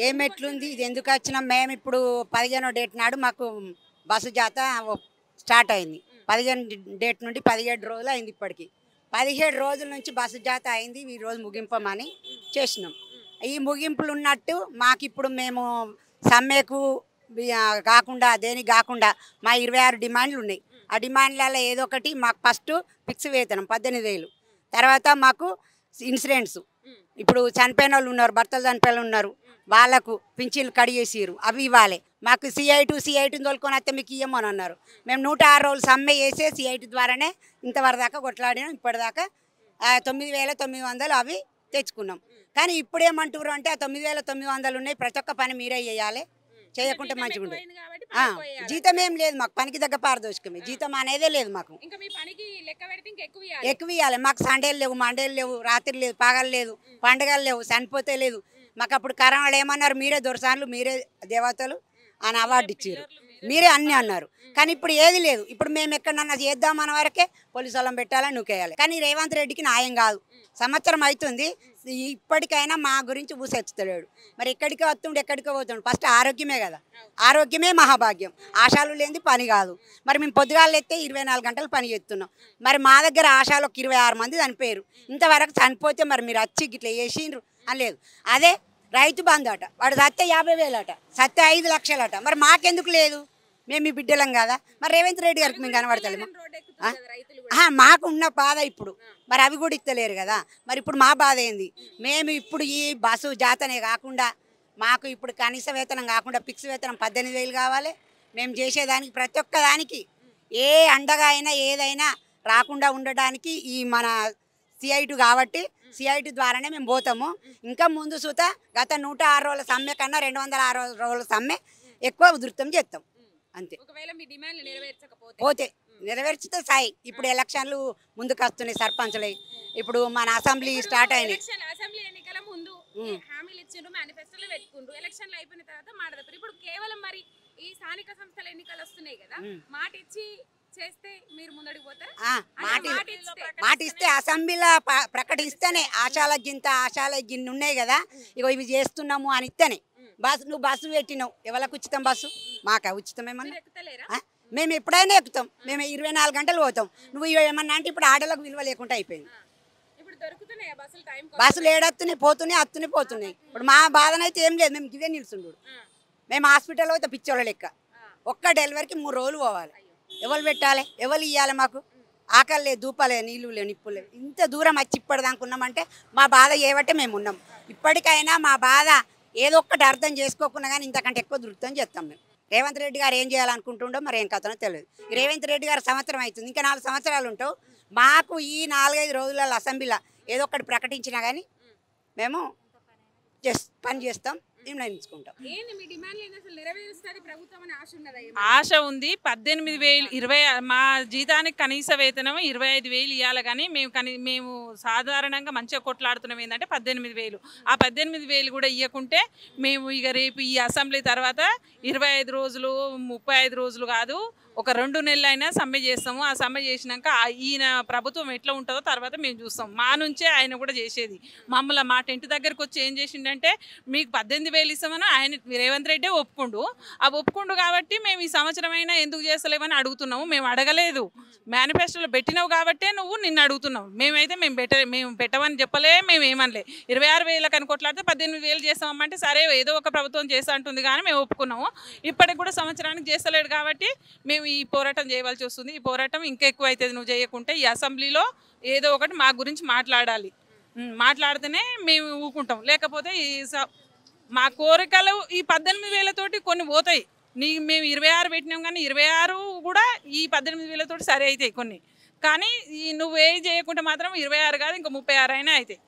ఏం ఎట్లుంది ఇది ఎందుకు వచ్చినాం మేము ఇప్పుడు 15వ డేట్ నాడు మాకు బస్సు జాత స్టార్ట్ అయింది 15 డేట్ నుండి 17 రోజులు అయింది ఇప్పటికి 17 రోజుల నుంచి బస్సు జాత అయింది ఈ రోజు ముగింపమని చేసినాం ఈ ముగింపులు ఉన్నట్టు మాకు ఇప్పుడు మేము సమ్మెకు కాకుండా దేనికి కాకుండా మా 26 డిమాండ్లు ఉన్నాయి ఆ డిమాండ్లలో ఏదో ఒకటి మాకు ఫస్ట్ ఫిక్స్ వేతనం 18,000 తర్వాత మాకు ఇన్సూరెన్స్ ఇప్పుడు చనిపోయిన వాళ్ళు ఉన్నారు భర్తలు చనిపోయిన ఉన్నారు వాళ్ళకు పింఛన్లు కడిగేసిరు అవి ఇవ్వాలి మాకు సిఐ2 తోలుకొని వస్తే మీకు ఇవ్వమని అన్నారు మేము 106 రోజులు సమ్మె చేసే సిఐ2 ద్వారానే ఇంతవరకు దాకా కొట్లాడినాం ఇప్పటిదాకా 9,900 అవి తెచ్చుకున్నాం కానీ ఇప్పుడు ఏమంటారు అంటే ఆ 9,900 ఉన్నాయి ప్రతి ఒక్క పని మీరే చేయాలి చేయకుంటే మంచిగా ఉంటుంది జీతం ఏం లేదు మాకు పనికి దగ్గర పారదోషకమే జీతం అనేదే లేదు మాకు ఎక్కువ ఇవ్వాలి మాకు సండేలు లేవు మండేలు లేవు రాత్రి లేదు పగలు లేదు పండుగలు లేవు చనిపోతే లేదు మాకు అప్పుడు కరోనాలో ఏమన్నారు మీరే దొరసాన్లు మీరే దేవతలు అని అవార్డు ఇచ్చారు మీరే అన్నీ అన్నారు కానీ ఇప్పుడు ఏది లేదు ఇప్పుడు మేము ఎక్కడన్నా చేద్దామన్న వరకే పోలీసు వాళ్ళని పెట్టాలని నూకేయాలి కానీ రేవంత్ రెడ్డికి న్యాయం కాదు సంవత్సరం అవుతుంది ఇప్పటికైనా మా గురించి ఊసెచ్చుతలేడు మరి ఎక్కడికి వస్తుండే ఎక్కడికి పోతుండు ఫస్ట్ ఆరోగ్యమే కదా ఆరోగ్యమే మహాభాగ్యం ఆశాలు లేనిది పని కాదు మరి మేము పొద్దుగాలు ఎత్తే 24 గంటలు పని చేస్తున్నాం మరి మా దగ్గర ఆశాలు ఒక 26 మంది చనిపోయారు ఇంతవరకు చనిపోతే మరి మీరు వచ్చి ఇట్లా చేసిండ్రు అని లేదు అదే రైతు బంధు అట వాడు సత్తే 50,000 అట సత్తే 5 లక్షలు అట మరి మాకెందుకు లేదు మేము మీ బిడ్డలం కదా మరి రేవంత్ రెడ్డి గారికి మేము కనబడతలేము మాకు ఉన్న బాధ ఇప్పుడు మరి అవి కూడా ఇస్తలేరు కదా మరి ఇప్పుడు మా బాధ ఏంది మేము ఇప్పుడు ఈ బస్సు జాతనే కాకుండా మాకు ఇప్పుడు కనీస వేతనం కాకుండా ఫిక్స్ వేతనం 18,000 కావాలి మేము చేసేదానికి ప్రతి ఒక్క దానికి ఏ అండగా అయినా ఏదైనా రాకుండా ఉండడానికి ఈ మన సిఐ2 కాబట్టి సిఐ2 ద్వారానే మేము పోతాము ఇంకా ముందు సూత గత 106 రోజుల సమ్మె కన్నా 206 రోజుల సమ్మె ఎక్కువ ఉధృతం చేస్తాం అంతే పోతే నెరవేర్చితే సాయి ఇప్పుడు ఎలక్షన్లు ముందుకు వస్తున్నాయి సర్పంచ్లు ఇప్పుడు మన అసెంబ్లీ స్టార్ట్ అయినాయి అసెంబ్లీ ఎన్నికల ముందు హామీలు ఇచ్చిండ్రు మేనిఫెస్టోలో పెట్టుకుండ్రు ఎలక్షన్లు అయిపోయిన తర్వాత మాట్లాడతారు ఇప్పుడు కేవలం మరి ఈ స్థానిక సంస్థల ఎన్నికలు వస్తున్నాయి కదా మాట ఇచ్చి చేస్తే మీరు ముందడికి పోతారా మాట ఇస్తే అసెంబ్లీలో ప్రకటిస్తేనే ఆశాల గిన్నె ఉన్నాయి కదా ఇగో ఇవి చేస్తున్నాము అని ఇస్తేనే నువ్వు బస్సు పెట్టినావు ఎవరికి ఉచితం బస్సు మాకా ఉచితం ఏమన్నా మేము ఎప్పుడైనా ఎక్కుతాం మేము 24 గంటలు పోతాం నువ్వు ఏమన్నా అంటే ఇప్పుడు ఆడలకు విలువ లేకుండా అయిపోయింది బస్సులు ఏడొస్తున్నాయి పోతున్నాయి ఇప్పుడు మా బాధనైతే ఏం లేదు మేము ఇవే నిలుచుండు మేము హాస్పిటల్లో అయితే పిచ్చోళ్ళ లెక్క ఒక్క డెలివరీకి 3 రోజులు పోవాలి ఎవరు పెట్టాలి ఎవరు ఇవ్వాలి మాకు ఆకలి లేదు దూపాలే నీళ్ళు లేవు నిప్పులు లేవు ఇంత దూరం వచ్చి ఇప్పటిదానుకున్నామంటే మా బాధ ఏవట్టే మేము ఉన్నాం ఇప్పటికైనా మా బాధ ఏదో ఒక్కటి అర్థం చేసుకోకుండా కానీ ఇంతకంటే ఎక్కువ దృఢం చేస్తాం మేము రేవంత్ రెడ్డి గారు ఏం చేయాలనుకుంటుండో మరి ఏం కథనో తెలియదు రేవంత్ రెడ్డి గారు సంవత్సరం అవుతుంది ఇంకా 4 సంవత్సరాలు ఉంటావు మాకు ఈ 4-5 రోజులలో అసెంబ్లీలో ఏదో ఒకటి ప్రకటించినా కానీ మేము పని చేస్తాం నిర్ణయించుకుంటాం ఆశ ఉంది 18,000 మా జీతానికి కనీస వేతనం 25,000 ఇవ్వాలి కానీ మేము సాధారణంగా మంచిగా కొట్లాడుతున్నాం ఏంటంటే 18,000 ఆ 18,000 కూడా ఇవ్వకుంటే మేము ఇక రేపు ఈ అసెంబ్లీ తర్వాత 25 రోజులు 35 రోజులు కాదు ఒక 2 నెలలు అయినా సమ్మె చేస్తాము ఆ సమ్మె చేసినాక ఈయన ప్రభుత్వం ఎట్లా ఉంటుందో తర్వాత మేము చూస్తాం మా నుంచే ఆయన కూడా చేసేది మమ్మల్ని మా టెంట్ దగ్గరకు వచ్చి ఏం చేసిండంటే మీకు 18,000 ఇస్తామని ఆయన రేవంత్ రెడ్డి ఒప్పుకుండు కాబట్టి మేము ఈ సంవత్సరం అయినా ఎందుకు చేస్తలేమని అడుగుతున్నాము మేము అడగలేదు మేనిఫెస్టోలో పెట్టినావు కాబట్టే నువ్వు నిన్ను అడుగుతున్నావు మేమైతే మేము పెట్టమని చెప్పలే మేము ఏమనలే 26,000 కని కొట్లాడితే 18,000 చేస్తామంటే సరే ఏదో ఒక ప్రభుత్వం చేస్తా అంటుంది కానీ మేము ఒప్పుకున్నాము ఇప్పటికి కూడా సంవత్సరానికి చేస్తలేడు కాబట్టి మేము ఈ పోరాటం చేయవలసి వస్తుంది ఈ పోరాటం ఇంకా ఎక్కువ అవుతుంది నువ్వు చేయకుంటే ఈ అసెంబ్లీలో ఏదో ఒకటి మా గురించి మాట్లాడాలి మాట్లాడితేనే మేము ఊకుంటాం లేకపోతే మా కోరికలు ఈ 18,000 తోటి కొన్ని పోతాయి మేము 26 పెట్టినాం కానీ 26 కూడా ఈ 18,000 తోటి సరే అవుతాయి కొన్ని కానీ నువ్వు ఏం చేయకుంటే మాత్రం 26 కాదు ఇంకా 36 అయినా అవుతాయి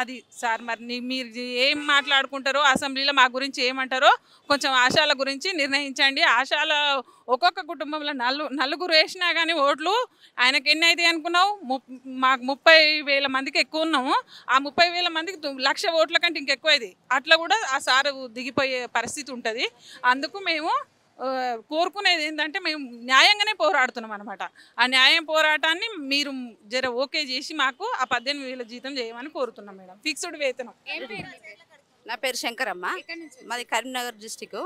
అది సార్ మరి మీరు ఏం మాట్లాడుకుంటారో అసెంబ్లీలో మా గురించి ఏమంటారో కొంచెం ఆశాల గురించి నిర్ణయించండి ఆశాల ఒక్కొక్క కుటుంబంలో నలుగురు వేసినా కానీ ఓట్లు ఆయనకి ఎన్ని అవుతాయి అనుకున్నావు మాకు 30,000 మందికి ఎక్కువ ఉన్నాము ఆ 30,000 మందికి 1,00,000 ఓట్ల కంటే ఇంకెక్కువ ఇది అట్లా కూడా ఆ సారు దిగిపోయే పరిస్థితి ఉంటుంది అందుకు మేము కోరుకునేది ఏంటంటే మేము న్యాయంగానే పోరాడుతున్నాం అనమాట ఆ న్యాయం పోరాటాన్ని మీరు ఓకే చేసి మాకు ఆ 18,000 జీతం చేయమని కోరుతున్నాం మేడం ఫిక్స్డ్ వేతనం నా పేరు శంకరమ్మ. ఎక్కడి నుంచి? మాది కరీంనగర్ డిస్టిక్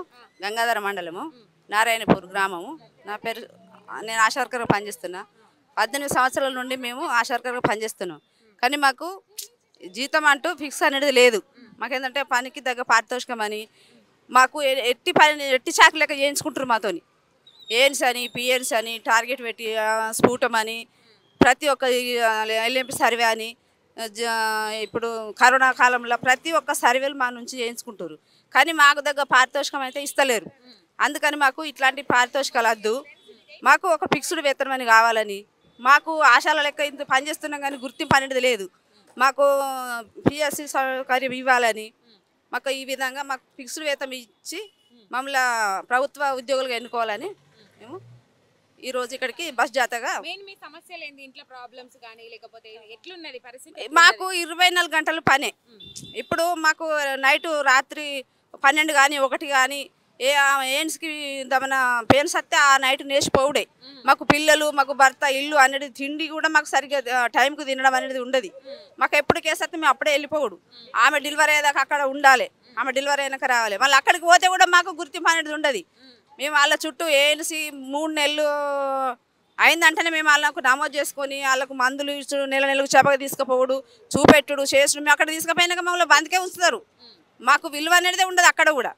గంగాధర మండలము నారాయణపూర్ గ్రామము. నేను ఆశా వర్కర్గా పనిచేస్తున్నా. 18 సంవత్సరాల నుండి మేము ఆశా వర్కర్గా పనిచేస్తున్నాం. కానీ మాకు జీతం అంటూ ఫిక్స్ అనేది లేదు. మాకేంటంటే పనికి తగ్గ పారితోషికం అని మాకు ఎట్టి చాకరీ లెక్క చేయించుకుంటారు మాతోని. ఏఎన్స్ అని పిఎన్స్ అని టార్గెట్ పెట్టి స్ఫూటం అని ప్రతి ఒక్క ఎల్ఎంపి సర్వే అని ఇప్పుడు కరోనా కాలంలో ప్రతి ఒక్క సర్వేలు మా నుంచి చేయించుకుంటారు. కానీ మాకు దగ్గర పారితోషికం అయితే ఇస్తలేరు. అందుకని మాకు ఇట్లాంటి పారితోషికాలు వద్దు. మాకు ఒక ఫిక్స్డ్ వేతనం అని కావాలని, మాకు ఆశాల లెక్క ఇంత పనిచేస్తున్నాం కానీ గుర్తింపు అనేది లేదు. మాకు పిఎస్సి సౌకర్యం ఇవ్వాలని, మాకు ఈ విధంగా మాకు ఫిక్స్డ్ వేతనం ఇచ్చి మమ్మల్ని ప్రభుత్వ ఉద్యోగులుగా ఎన్నుకోవాలని మేము ఈరోజు ఇక్కడికి బస్ జాతగా. మీ సమస్యలు ఏంది? ఇంట్లో ప్రాబ్లమ్స్ కానీ లేకపోతే ఎట్లున్నది పరిస్థితి? మాకు 24 గంటలు పనే. ఇప్పుడు మాకు నైటు రాత్రి 12 కానీ 1 కానీ ఏన్స్కి మన పేన్స్ వస్తే ఆ నైట్ నేసిపోవుడే. మాకు పిల్లలు మాకు భర్త ఇల్లు అనేది తిండి కూడా మాకు సరిగ్గా టైంకు తినడం అనేది ఉండదు. మాకు ఎప్పుడు కేసు వస్తే మేము అప్పుడే వెళ్ళిపోవుడు. ఆమె డెలివరీ అయ్యేదాకా అక్కడ ఉండాలి, ఆమె డెలివరీ అయినాక రావాలి. మళ్ళీ అక్కడికి పోతే కూడా మాకు గుర్తింపు అనేది ఉండదు. మేము వాళ్ళ చుట్టూ ఏన్సి 3 నెలలు అయిందంటేనే మేము వాళ్ళకు నమోదు చేసుకొని వాళ్ళకు మందులు ఇచ్చుడు, నెలకు చెప్పగా తీసుకుపోవుడు, చూపెట్టుడు చేసుడు. మేము అక్కడ తీసుకుపోయినాక మమ్మల్ని బందికే ఉంచుతారు. మాకు విలువ అనేది ఉండదు అక్కడ కూడా.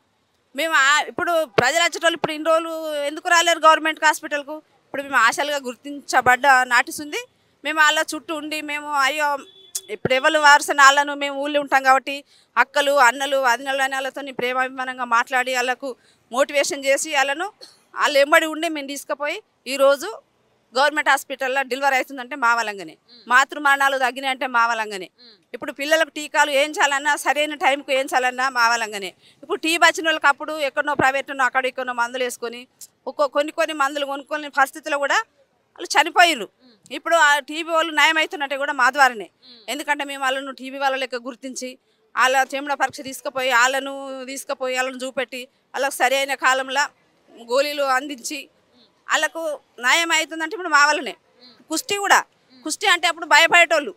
మేము ఇప్పుడు ప్రజలు వచ్చేటోళ్ళు ఇప్పుడు ఇన్ని రోజులు ఎందుకు రాలేరు గవర్నమెంట్ హాస్పిటల్కు? ఇప్పుడు మేము ఆశలుగా గుర్తించబడ్డ నాటిస్తుంది. మేము వాళ్ళ చుట్టూ ఉండి మేము అయ్యో ఇప్పుడు ఎవరు వారసని వాళ్ళను మేము ఊళ్ళో ఉంటాం కాబట్టి అక్కలు అన్నలు అదినలు అని వాళ్ళతో ప్రేమాభిమానంగా మాట్లాడి వాళ్ళకు మోటివేషన్ చేసి వాళ్ళు ఎంబడి ఉండి మేము తీసుకుపోయి ఈరోజు గవర్నమెంట్ హాస్పిటల్లో డెలివరీ అవుతుందంటే మా వలంగానే, మాతృ మరణాలు తగ్గినాయి అంటే మా వలంగానే, ఇప్పుడు పిల్లలకు టీకాలు వేయించాలన్నా సరైన టైంకు వేయించాలన్నా మా వలంగానే. ఇప్పుడు టీబీ వచ్చిన వాళ్ళకి అప్పుడు ఎక్కడో ప్రైవేట్లో అక్కడ ఎక్కడో మందులు వేసుకొని కొన్ని మందులు కొనుక్కొని పరిస్థితుల్లో కూడా వాళ్ళు చనిపోయారు. ఇప్పుడు ఆ టీబీ వాళ్ళు నయం అవుతున్నట్టే కూడా మా ద్వారానే. ఎందుకంటే మేము వాళ్ళను టీబీ వాళ్ళ లెక్క గుర్తించి వాళ్ళ చెమడ పరీక్ష తీసుకుపోయి వాళ్ళను చూపెట్టి వాళ్ళకు సరైన కాలంలో గోళీలు అందించి వాళ్ళకు న్యాయం అవుతుందంటే ఇప్పుడు మా వాళ్ళనే. కుస్తీ అంటే అప్పుడు భయపడేటోళ్ళు,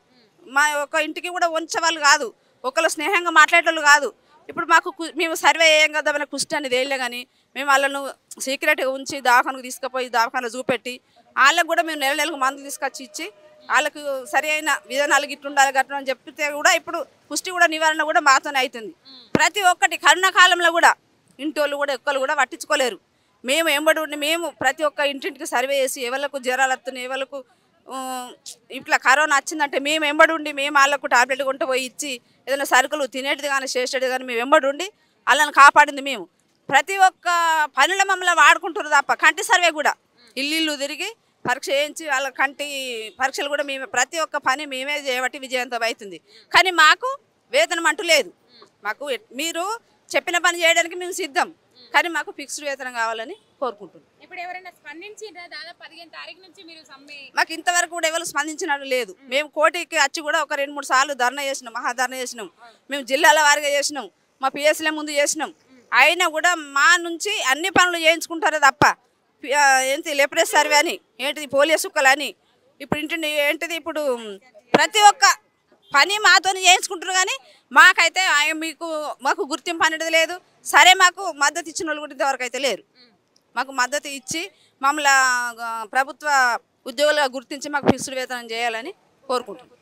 మా ఒక ఇంటికి కూడా ఉంచేవాళ్ళు కాదు, ఒకళ్ళు స్నేహంగా మాట్లాడేటోళ్ళు కాదు. ఇప్పుడు మేము సర్వే చేయం కదా మన కుస్తీ అనేది వేయలే. కానీ మేము వాళ్ళను సీక్రెట్గా ఉంచి దవాఖానకు తీసుకుపోయి దవాఖానలో చూపెట్టి వాళ్ళకు కూడా మేము నెలకు మందులు తీసుకొచ్చి ఇచ్చి వాళ్ళకు సరి అయిన విధానాలు గిట్లుండాలి గట్టు అని చెప్తే కూడా ఇప్పుడు కుస్తీ కూడా నివారణ కూడా మాతోనే అవుతుంది. ప్రతి ఒక్కటి కరోనా కాలంలో కూడా ఇంటోళ్ళు కూడా ఒక్కళ్ళు కూడా పట్టించుకోలేరు. మేము ఎంబడి ఉండి మేము ప్రతి ఒక్క ఇంటింటికి సర్వే చేసి ఎవరికి జ్వరాలు వస్తున్నాయి, ఎవరికి ఇట్లా కరోనా వచ్చిందంటే మేము ఎంబడి ఉండి మేము వాళ్ళకు టాబ్లెట్ కొంటూ పోయి ఇచ్చి ఏదైనా సరుకులు తినేటిది కానీ చేసేది కానీ మేము ఎంబడి ఉండి వాళ్ళని కాపాడింది మేము. ప్రతి ఒక్క పనుల మమ్మల్ని వాడుకుంటున్నారు తప్ప కంటి సర్వే కూడా ఇల్లు తిరిగి పరీక్ష చేయించి వాళ్ళ కంటి పరీక్షలు కూడా మేము ప్రతి ఒక్క పని మేమే చేయబట్టి విజయవంతం అవుతుంది. కానీ మాకు వేతనం అంటూ లేదు. మాకు మీరు చెప్పిన పని చేయడానికి మేము సిద్ధం, కానీ మాకు ఫిక్స్డ్ వేతనం కావాలని కోరుకుంటున్నాం. ఇప్పుడు ఎవరైనా స్పందించిండ్రా? దాదాపు 15 తారీఖు నుంచి మీరు మాకు ఇంతవరకు కూడా ఎవరు స్పందించినట్టు లేదు. మేము కోర్టుకి వచ్చి కూడా ఒక 2-3 సార్లు ధర్నా చేసినాం, మహాధర్నా చేసినాం. మేము జిల్లాల వారిగా చేసినాం, మా పిఎస్ల ముందు చేసినాం. అయినా కూడా మా నుంచి అన్ని పనులు చేయించుకుంటారే తప్ప ఏంటి లెప్రెస్ సర్వే అని, ఏంటిది పోలియో సుక్కలు అని, ఇప్పుడు ఏంటిది ఇప్పుడు ప్రతి ఒక్క పని మాతో చేయించుకుంటారు. కానీ మాకైతే మాకు గుర్తింపు అనేది లేదు. సరే మాకు మద్దతు ఇచ్చిన వాళ్ళు కూడా ఇంతవరకు అయితే లేరు. మాకు మద్దతు ఇచ్చి మమ్మల్ని ప్రభుత్వ ఉద్యోగులుగా గుర్తించి మాకు ఫిక్స్డ్ వేతనం చేయాలని కోరుకుంటున్నాం.